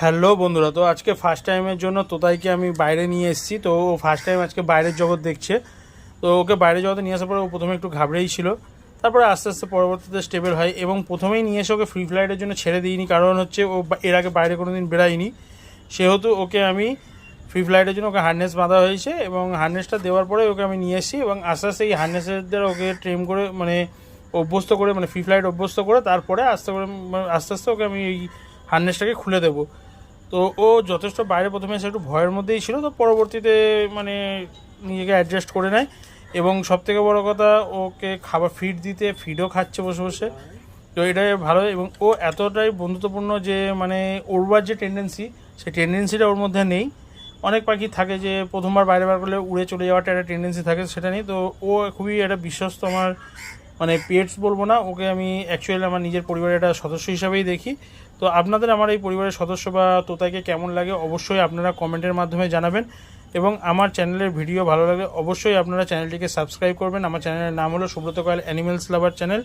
Hello বন্ধুরা, তো আজকে ফার্স্ট টাইমের জন্য তোতাইকে আমি বাইরে নিয়ে এসেছি। তো ও ফার্স্ট টাইম আজকে বাইরের জগৎ দেখছে। তো ওকে বাইরের জগতে নিয়ে আসার পরে ও প্রথমে একটু ঘাবড়েই ছিল, তারপরে আস্তে আস্তে পরবর্তীতে স্টেবল হয়। এবং প্রথমেই নিয়ে এসে ওকে ফ্রি ফ্লাইটের জন্য ছেড়ে দিইনি, কারণ হচ্ছে ও এর আগে বাইরে কোনো দিন বেরাইনি, সেহেতু ওকে আমি ফ্রি ফ্লাইটের জন্য ওকে হার্নেস বাঁধা হয়েছে। এবং হার্নেসটা দেওয়ার পরে ওকে আমি নিয়ে এসেছি এবং আস্তে আস্তে এই হার্নেসের দ্বারা ওকে ট্রেন করে অভ্যস্ত করে ফ্রি ফ্লাইট অভ্যস্ত করে তারপরে আস্তে আস্তে ওকে আমি এই হার্নেসটাকে খুলে দেবো। তো ও যথেষ্ট বাইরে প্রথমে এসে একটু ভয়ের মধ্যেই ছিল, তো পরবর্তীতে নিজেকে অ্যাডজাস্ট করে নেয়। এবং সবথেকে বড় কথা, ওকে খাবার ফিডও খাচ্ছে বসে বসে, তো এটাই ভালো। এবং ও এতটাই বন্ধুত্বপূর্ণ যে উড়বার যে সেই টেন্ডেন্সিটা ওর মধ্যে নেই। অনেক পাখি থাকে যে প্রথমবার বাইরে বার করলে উড়ে চলে যাওয়াটা একটা টেন্ডেন্সি থাকে, সেটা নেই। তো ও খুবই একটা বিশ্বস্ত আমার পেটস বলবো না, ওকে আমি অ্যাকচুয়ালি আমার নিজের পরিবারের একটা সদস্য হিসাবেই দেখি। তো আপনাদের আমার এই পরিবারের সদস্য বা তোতাইকে কেমন লাগে অবশ্যই আপনারা কমেন্টের মাধ্যমে জানাবেন। এবং আমার চ্যানেলের ভিডিও ভালো লাগে অবশ্যই আপনারা চ্যানেলটিকে সাবস্ক্রাইব করবেন। আমার চ্যানেলের নাম হলো Subrata Kayal animals lover channel.